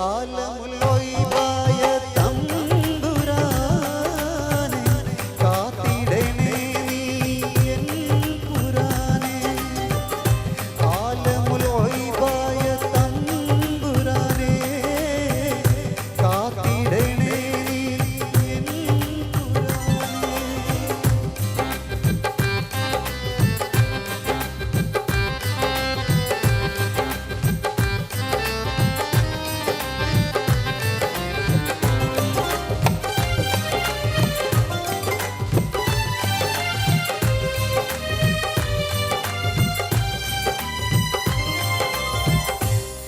ആലമുലൊയ്വായ തമ്പുരാനെ കാത്തിടണേ നീ എൻ പുരാനെ ആലമുലൊയ്വായ തമ്പുരാനെ കാത്തിടണേ നീ എൻ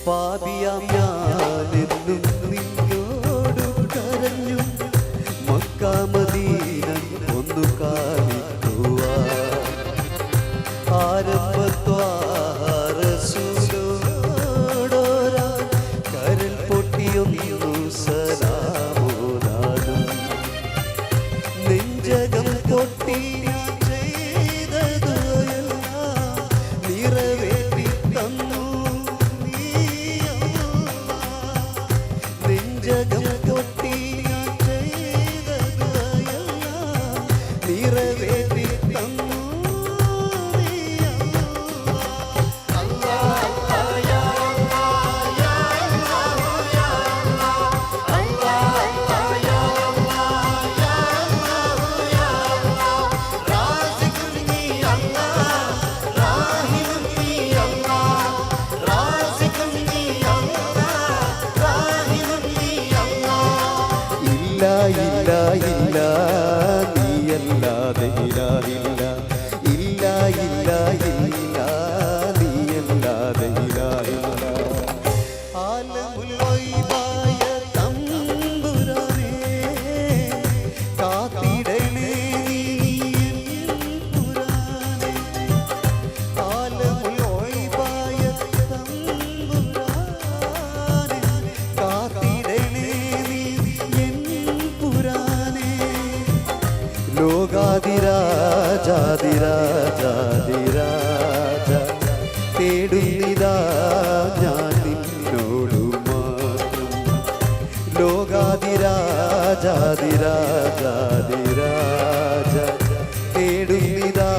പാപിയാം ഞാനെന്നും നിന്നോടു കരഞ്ഞു മക്കാമദീന ഒന്നു കാണിക്കുവാൻ ആരംഭത്വാറസൂലോടോരാ കരൽ പൊട്ടിയൊന്നു സലാമോദാനും നെഞ്ചകം പൊട്ടി ഞാൻ ചെയ്തതെല്ലാം നിറവേറ്റി തന്നു നെഞ്ചകം പൊട്ടി ഞാൻ ചെയ്തതെല്ലാം നിറവേറ്റി തന്നു ഇല്ല ഇല്ല നീയല്ലാതെ ഇലാഹില്ല ഇല്ല ഇല്ല ഇല്ല നീയല്ലാതെ ഇലാഹില്ല ആലമുലൊയ്വായ തമ്പുരാനെ കാത്തിടണേ നീ എൻ പുരാനെ ആലമുലൊയ്വായ തമ്പുരാനെ കാത്തിടണേ നീ എൻ പുരാനെ ലോകാതിരാജാതിരാജാതിരാജ തേടുന്നിതാ ഞാൻ നിന്നോടു മാത്രം ലോകാതിരാജാതിരാജാതിരാജ തേടുന്നിതാ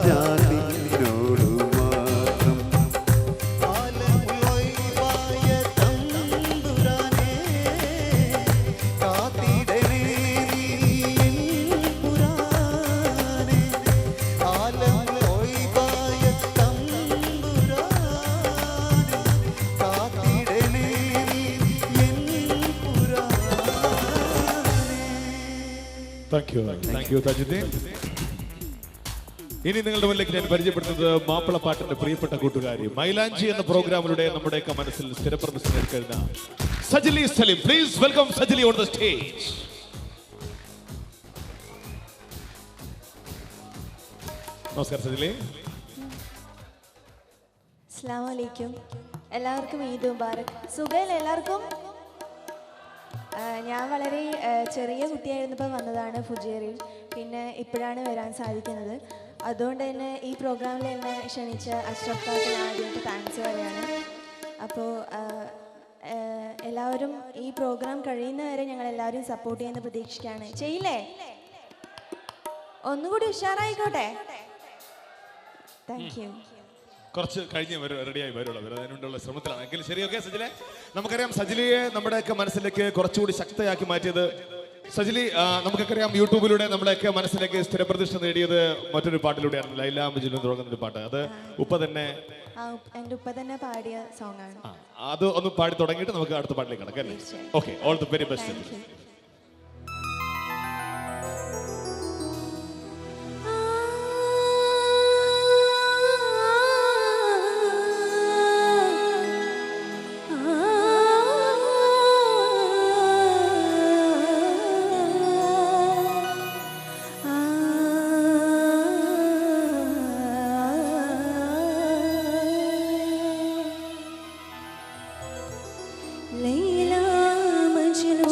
ഞാൻ നിന്നോടു മാത്രം ആലമുലൊയ്വായ തമ്പുരാനെ കാത്തിടണേ നീ എൻ പുരാനെ ആലമുലൊയ്വായ തമ്പുരാനെ കാത്തിടണേ നീ എൻ പുരാനെ. Thank you Tajuddin. ഇനി നിങ്ങളുടെ മുന്നിലേക്ക് ഞാൻ പരിചയപ്പെടുത്തുന്നത് മാപ്പിളപ്പാട്ടിന്റെ പ്രിയപ്പെട്ട കൂട്ടുകാരി മൈലാഞ്ചി എന്ന പ്രോഗ്രാമിലൂടെ നമ്മുടെയൊക്കെ മനസ്സിൽ സ്ഥിരപ്രതിഷ്ഠ നേടിക്കഴിഞ്ഞ Sajili Saleem. Please welcome Sajili on the stage. നമസ്കാരം സജിലി. അസ്സലാമു അലൈക്കും. എല്ലാവർക്കും ഈദ് മുബാറക്. സുഖമല്ലേ എല്ലാവർക്കും? ഞാൻ വളരെ ചെറിയ കുട്ടിയായിരുന്നപ്പോൾ വന്നതാണ് ഫുജേറിൽ. പിന്നെ ഇപ്പോഴാണ് വരാൻ സാധിക്കുന്നത്. അതുകൊണ്ട് തന്നെ ഈ പ്രോഗ്രാമിൽ എന്നെ ക്ഷണിച്ച അഷ്റഫ് ഖാന് ആദ്യമായിട്ട് താങ്ക്സ് പറയാണ്. അപ്പോൾ എല്ലാവരും ഈ പ്രോഗ്രാം കഴിയുന്നവരെ ഞങ്ങൾ എല്ലാവരും സപ്പോർട്ട് ചെയ്യുന്ന പ്രതീക്ഷിക്കുകയാണ്. ചെയ്യില്ലേ? ഒന്നുകൂടി ഉഷാറായിക്കോട്ടെ. Thank you. കുറച്ച് കഴിഞ്ഞ് റെഡിയായി വരുള്ളൂ. അതിനുള്ള ശ്രമത്തിലാണ് എങ്കിലും ശരി. ഓക്കെ സജിലെ, നമുക്കറിയാം സജിലിയെ നമ്മുടെയൊക്കെ മനസ്സിലേക്ക് കുറച്ചുകൂടി ശക്തയാക്കി മാറ്റിയത് സജിലി. നമുക്കൊക്കെ യൂട്യൂബിലൂടെ നമ്മുടെയൊക്കെ മനസ്സിലേക്ക് സ്ഥിരപ്രതിഷ്ഠ നേടിയത് മറ്റൊരു പാട്ടിലൂടെയാണ്, ലൈല മജ്നു തുടങ്ങുന്ന ഒരു പാട്ട്. അത് ഉപ്പ തന്നെ എൻ്റെ ഉപ്പ തന്നെ പാടിയ സോങ് ആണ്. അത് ഒന്ന് പാടി തുടങ്ങിയിട്ട് നമുക്ക് അടുത്ത പാട്ടിലേക്ക് കിടക്കാം അല്ലേ? Okay, all the very best. Laila Majnu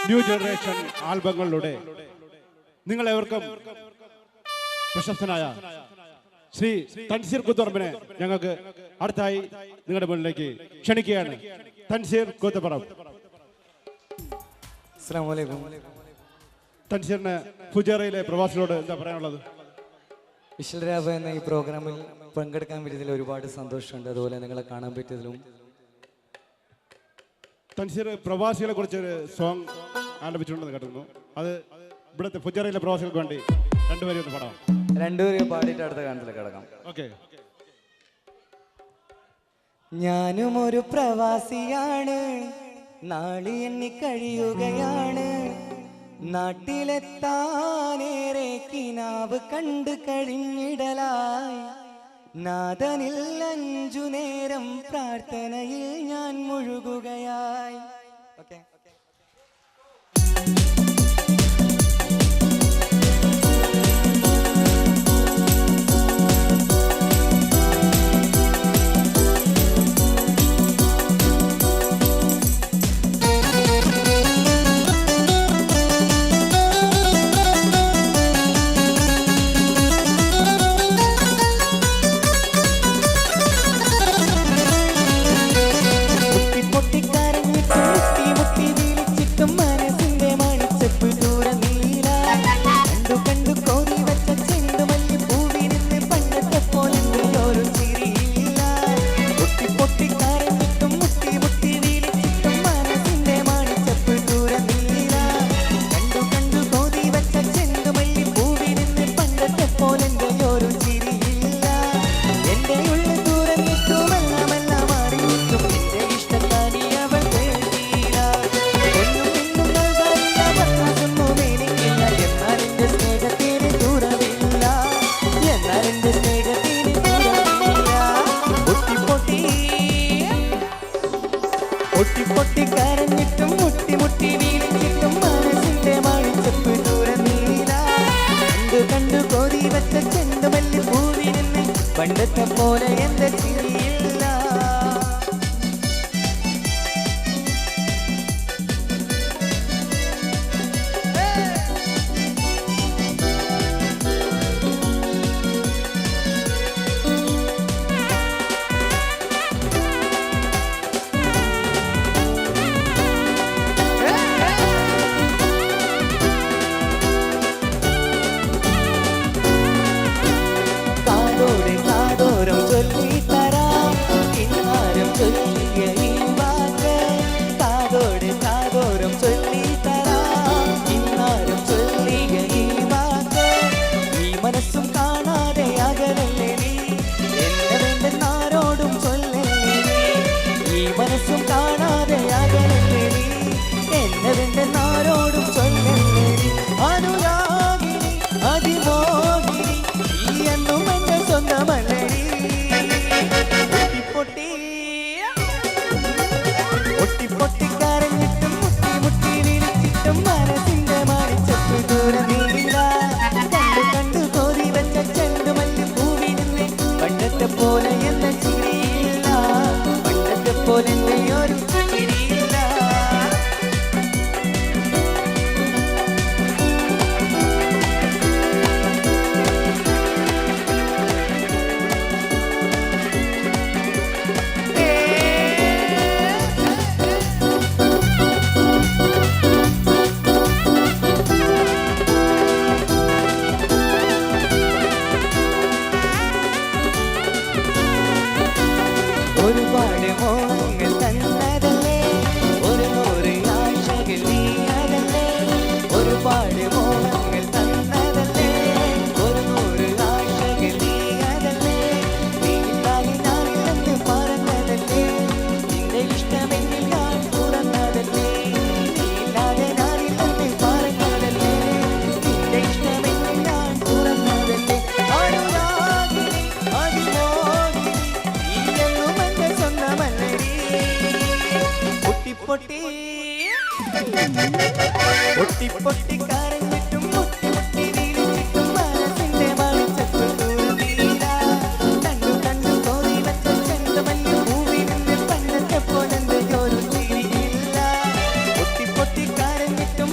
new generation ആൽബങ്ങളിലൂടെ നിങ്ങളെവർക്കും പ്രശസ്തനായ ശ്രീ തൻസീർ കൂത്തുപറമ്പിനെ ഞങ്ങൾക്ക് അടുത്തായി നിങ്ങളുടെ മുന്നിലേക്ക് ക്ഷണിക്കുകയാണ്. തൻസീർ കൂത്തുപറമ്പ്. അസ്സലാമു അലൈക്കും. തൻസീറിന് ഫുജേറയിലെ പ്രവാസികളോട് എന്താ പറയാനുള്ളത്? വിശൽ രാവ് എന്ന ഈ പ്രോഗ്രാമിൽ പങ്കെടുക്കാൻ പറ്റിയതിൽ ഒരുപാട് സന്തോഷമുണ്ട്. അതുപോലെ നിങ്ങളെ കാണാൻ പറ്റിയതിലും. തൻസീർ പ്രവാസികളെ കുറിച്ചൊരു സോങ് ആലപിച്ചിട്ടുണ്ടെന്ന് കേട്ടിരുന്നു. അത് ഇവിടുത്തെ ഫുജേറയിലെ പ്രവാസികൾക്ക് വേണ്ടി രണ്ടുപേരും ഒന്ന് പാടാം. രണ്ടുപേരും പാടിയിട്ട് അടുത്ത ഗാനത്തിലേക്ക് കിടക്കാം. ഓക്കെ. ഞാനും ഒരു പ്രവാസിയാണ്, നാളി എണ്ണി കഴിയുകയാണ്. നാട്ടിലെത്താനേറെ കിനാവ് കണ്ടു കഴിഞ്ഞിടലായി. നാഥനിൽ 5 നേരം പ്രാർത്ഥനയിൽ ഞാൻ മുഴുകുകയായി. ഓക്കെ. പണ്ടത്തെ പോലെ എന്റെ ചിരിയില്ല. ഒരുപാട് മോഹങ്ങൾ തന്നതല്ലേ, ഒരു 100 ആശകൾ നീയതല്ലേ. ഒരുപാട് മോഹങ്ങൾ തന്നതല്ലേ, ഒരു 100 ആശകൾ നീയതല്ലേ. നീയില്ലാതെ ഞാനില്ലെന്ന് പറഞ്ഞതല്ലേ, നിന്റെ ഇഷ്ടമെങ്കിൽ ഞാൻ തുറന്നതല്ലേ. നീയില്ലാതെ ഞാനില്ലെന്ന് പറഞ്ഞതല്ലേ, നിന്റെ ഇഷ്ടമെങ്കിൽ ഞാൻ തുറന്നതല്ലേ. അനുരാഗിനി അതിമോഹിനി പൊട്ടി പൊട്ടി കരഞ്ഞിട്ടും മുട്ടി മുട്ടി വീണിട്ടും മനസ്സിന്റെ മാണിച്ചപ്പ് ദൂരമീല. കണ്ടു കണ്ടു കോരി വെച്ച ചെണ്ടമല്ലി പൂവിരുന്ന് പണ്ടത്തെ പോലെന്റെ ഒരു ചിരിയില്ല. പൊട്ടി പൊട്ടി കരഞ്ഞിട്ടും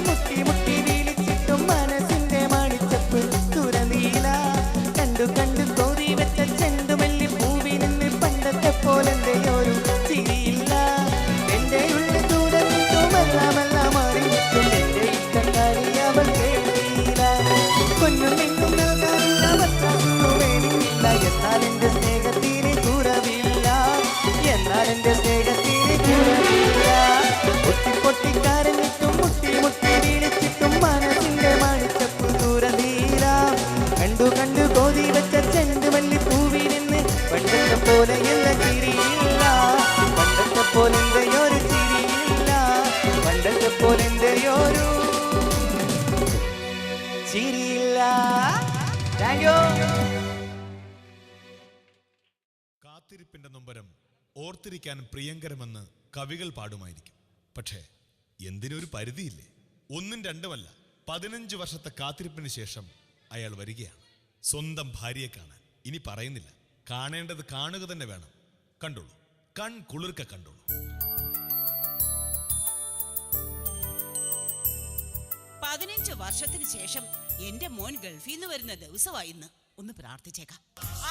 കാത്തിരിപ്പിന്റെ നൊമ്പരം ഓർത്തിരിക്കാൻ പ്രിയങ്കരമെന്ന് കവികൾ പാടുമായിരിക്കും. പക്ഷേ എന്തിനൊരു പരിധിയില്ലേ? ഒന്നും രണ്ടുമല്ല, 15 വർഷത്തെ കാത്തിരിപ്പിന് ശേഷം അയാൾ വരികയാണ് സ്വന്തം ഭാര്യയെ കാണാൻ. ഇനി പറയുന്നില്ല, കാണേണ്ടത് കാണുക തന്നെ വേണം. കണ്ടോളൂ, കൺ കുളിർക്ക കണ്ടോളൂ. 15 വർഷത്തിന് ശേഷം എന്റെ മോൻ ഗൾഫിൽ നിന്ന് വരുന്ന ദിവസമായി ഇന്ന്. ഒന്ന് പ്രാർത്ഥിച്ചേക്കാം.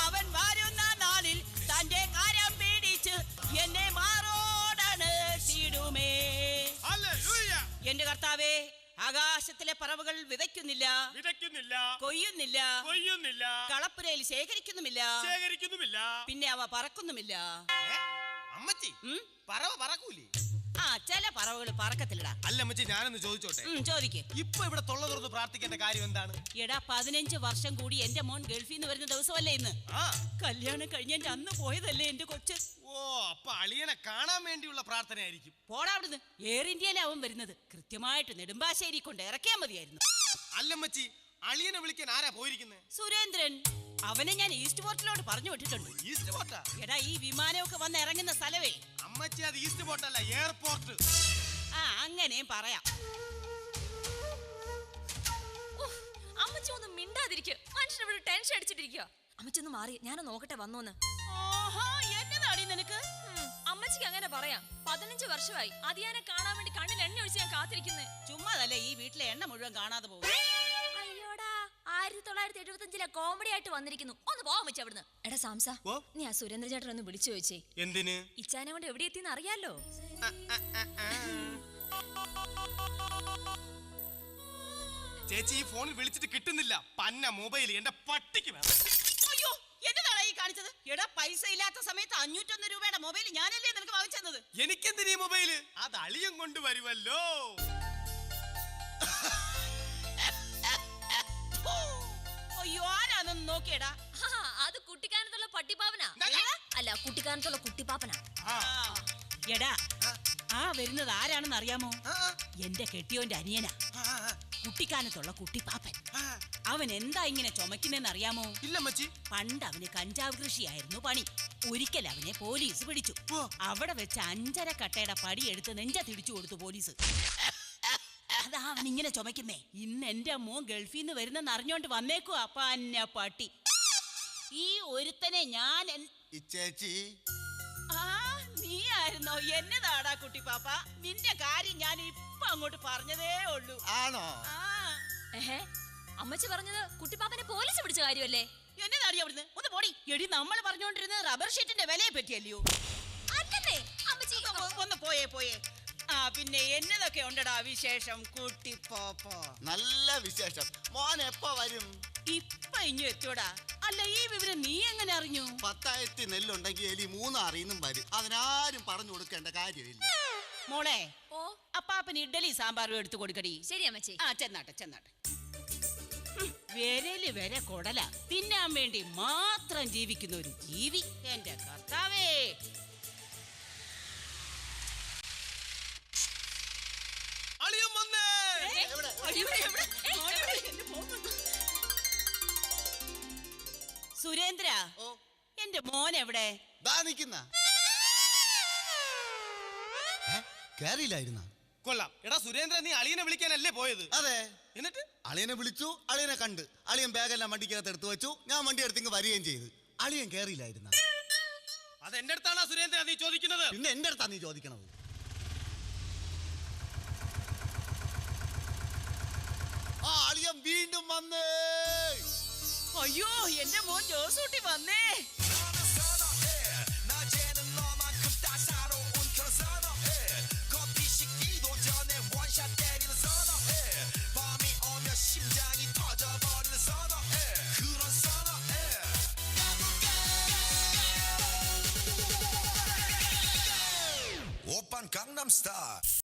അവൻ വരുന്ന നാളിൽ തന്റെ കരം പിടിച്ച് എന്നെ മാറോടാണ് തീടുമേ. എന്റെ കർത്താവേ, ആകാശത്തിലെ പറവുകൾ വിതയ്ക്കുന്നില്ല, കൊയ്യുന്നില്ല, കളപ്പുരയിൽ ശേഖരിക്കുന്നുമില്ല, പിന്നെ അവ പറക്കുന്നുമില്ല. അമ്മച്ചി പറവ പറക്കൂലേ? ആ, ചില പറവുകൾ പറക്കത്തില്ലടാ. അല്ല അമ്മച്ചി, ഞാനൊന്ന് ചോദിച്ചോട്ടെ? ചോദിക്ക്. ഇപ്പൊ ഇവിടെ തൊള്ള തുറന്ന് പ്രാർത്ഥിക്കേണ്ട കാര്യം എന്താണ്? എടാ, 15 വർഷം കൂടി എന്റെ മോൻ ഗൾഫിൽ നിന്ന് വരുന്ന ദിവസമല്ലേ ഇന്ന്? കല്യാണം കഴിഞ്ഞ അന്ന് പോയതല്ലേ എന്റെ കൊച്ച്. ഓ, അപ്പൊ അളിയനെ കാണാൻ വേണ്ടിയുള്ള പ്രാർത്ഥനയായിരിക്കും. പോടാ അവിടുന്ന്. എയർ ഇന്ത്യയിലാവും വരുന്നത്. കൃത്യമായിട്ട് നെടുമ്പാശ്ശേരി കൊണ്ട് ഇറക്കിയാൽ മതിയായിരുന്നു. അല്ലമ്മച്ചി, അളിയനെ വിളിക്കാൻ ആരാ പോയിരിക്കുന്നത്? സുരേന്ദ്രൻ. അവനെ ഞാൻ ഈസ്റ്റ് പോർട്ടിലോട്ട് പറഞ്ഞു വിട്ടിട്ടുണ്ട്. ഈസ്റ്റ് പോർട്ടാ? എടാ, ഈ വിമാനമൊക്കെ വന്ന് ഇറങ്ങുന്ന സ്ഥലവേ. അമ്മച്ചി, അത് ഈസ്റ്റ് പോർട്ടല്ല, എയർപോർട്ട്. ആ, അങ്ങനെയും പറയാം. അമ്മച്ചി ഒന്ന് മിണ്ടാതിരിക്കുക. മനുഷ്യനോട് ടെൻഷൻ അടിച്ചിട്ടിരിക്കുക. അമ്മച്ചി ഒന്ന് മാറി, ഞാനൊന്ന് നോക്കട്ടെ വന്നോന്ന്. എന്നതാടി നിനക്ക്? അമ്മച്ചിക്ക് അങ്ങനെ പറയാം. 15 വർഷമായി അതിയാനെ കാണാൻ വേണ്ടി കണ്ണിൽ എണ്ണ ഒഴിച്ച് ഞാൻ കാത്തിരിക്കുന്നേ. ചുമ്മാതല്ലേ ഈ വീട്ടിലെ എണ്ണ മുഴുവൻ കാണാതെ പോകും. അയ്യോടാ, 1975 കോമഡി ആയിട്ട് വന്നിരിക്കുന്നു. ഒന്ന് പോവാൻ വെച്ച അവിടുന്ന്. എടാ സാംസ, നീ ആ സുരേന്ദ്ര ചേട്ടൻ ഒന്ന് വിളിച്ചു ചോദിച്ചേ. എന്തിന്? ഇച്ചാനെ കൊണ്ട് എവിടെ എത്തിന്ന് അറിയാലോ. ചേച്ചി, ഈ ഫോണിൽ വിളിച്ചിട്ട് കിട്ടുന്നില്ല. പന്ന മൊബൈൽ എന്റെ പട്ടിക്ക് വേണം. അയ്യോ, എന്നതാടാ ഈ കാണിച്ചത്? എടാ, പൈസ ഇല്ലാത്ത സമയത്ത് 501 രൂപയുടെ മൊബൈൽ ഞാനല്ലേ നിനക്ക് വാങ്ങിച്ചത്? എനിക്കെന്തിനീ മൊബൈല്? അത് അളിയൻ കൊണ്ടുവരുമല്ലോ. അയ്യോ, ആരാന്നൊന്ന് നോക്കിയടാ. അത് കുട്ടിക്കാനത്തുള്ള പട്ടിപ്പാപ്പനാ. അല്ല, കുട്ടിക്കാനത്തുള്ള കുട്ടിപ്പാപ്പനാ. എടാ, ആ വരുന്നത് ആരാണെന്ന് അറിയാമോ? എന്റെ കെട്ടിയോന്റെ അനിയനാ, കുട്ടിക്കാനത്തുള്ള കുട്ടിപ്പാപ്പൻ. അവൻ എന്താ ഇങ്ങനെ ചുമക്കുന്നതെന്ന് അറിയാമോ? ഇല്ല മച്ചി. പണ്ട് അവന് കഞ്ചാവ് കൃഷിയായിരുന്നു പണി. ഒരിക്കൽ അവനെ പോലീസ് പിടിച്ചു. അവിടെ വെച്ച് 5.5 കട്ടയുടെ പടി എടുത്ത് നെഞ്ച തിടിച്ചു കൊടുത്തു പോലീസ്. അതാ അവൻ ഇങ്ങനെ ചുമക്കുന്നേ. ഇന്ന് എന്റെ മോൻ ഗൾഫിൽ നിന്ന് വരുന്നെന്ന് അറിഞ്ഞോണ്ട് വന്നേക്കുവാ പന്ന പട്ടി. ഈ ഒരുത്തനെ ഞാൻ ചേച്ചി. ആ, നീ ആയിരുന്നോ? എന്നതാടാ കുട്ടിപ്പാപ്പ? നിന്റെ കാര്യം ഞാൻ ഇപ്പൊ അങ്ങോട്ട് പറഞ്ഞതേ ഉള്ളൂ. ആണോ? അമ്മച്ചി പറഞ്ഞത് കുട്ടിപ്പാപ്പനെ പോലീസ് പിടിച്ച കാര്യമല്ലേ? എന്നതാടി അവിടുന്ന്? ഒന്ന് പോടി. എടി, നമ്മൾ പറഞ്ഞുകൊണ്ടിരുന്നത് റബ്ബർ ഷീറ്റിന്റെ വിലയെ പറ്റിയല്ലയോ? അല്ലേ അമ്മച്ചി? ഒന്ന് പോയേ. ആ, പിന്നെ എന്നതൊക്കെ ഉണ്ടടാ വിശേഷം കുട്ടിപ്പാപ്പ? നല്ല വിശേഷം. മോൻ എപ്പോ വരും? ഇപ്പൊ ഇഞ്ഞു എത്തോടാ. അല്ല, ഈ വിവരം നീ എങ്ങനെ അറിഞ്ഞു? 10,000 നെല്ലുണ്ടെങ്കിൽ എലി 3 അറിയുന്നും വരും. അതിനാരും പറഞ്ഞു കൊടുക്കേണ്ട കാര്യമില്ല. മോളെ, ഓ, അപ്പാപ്പന് ഇഡ്ഡലി സാമ്പാറും എടുത്തു കൊടുക്കടി. ശരി അമ്മച്ചി. ആ, ചെന്നാട്ടെ. വിരല് വരെ കൊടല തിന്നാൻ വേണ്ടി മാത്രം ജീവിക്കുന്ന ഒരു ജീവി. എന്റെ കർത്താവേ. അളിയൻ വന്നേ. സുരേന്ദ്ര, എന്റെ മോൻ എവിടെ? കേറിയില്ലായിരുന്ന? കൊള്ളാം. എടാ സുരേന്ദ്രൻ, നീ അളിയനെ വിളിക്കാനല്ലേ പോയത്? അതെ. എന്നിട്ട് അളിയനെ വിളിച്ചു, അളിയനെ കണ്ട്. അളിയൻ ബാഗെല്ലാം വണ്ടിക്കകത്ത് എടുത്തു വെച്ചു. ഞാൻ വണ്ടി എടുത്തിങ്ങ് വരികയും ചെയ്തു. അളിയൻ കേറിയില്ലായിരുന്ന? അത് എന്റെ അടുത്താണോ സുരേന്ദ്രൻ നീ ചോദിക്കുന്നത്? പിന്നെ എന്റെ അടുത്താ നീ ചോദിക്കണത്. ആ, അളിയൻ വീണ്ടും വന്നേ. അയ്യോ, എന്റെ മോൻ ജോസൂട്ടി വന്നേ. Gangnam Style.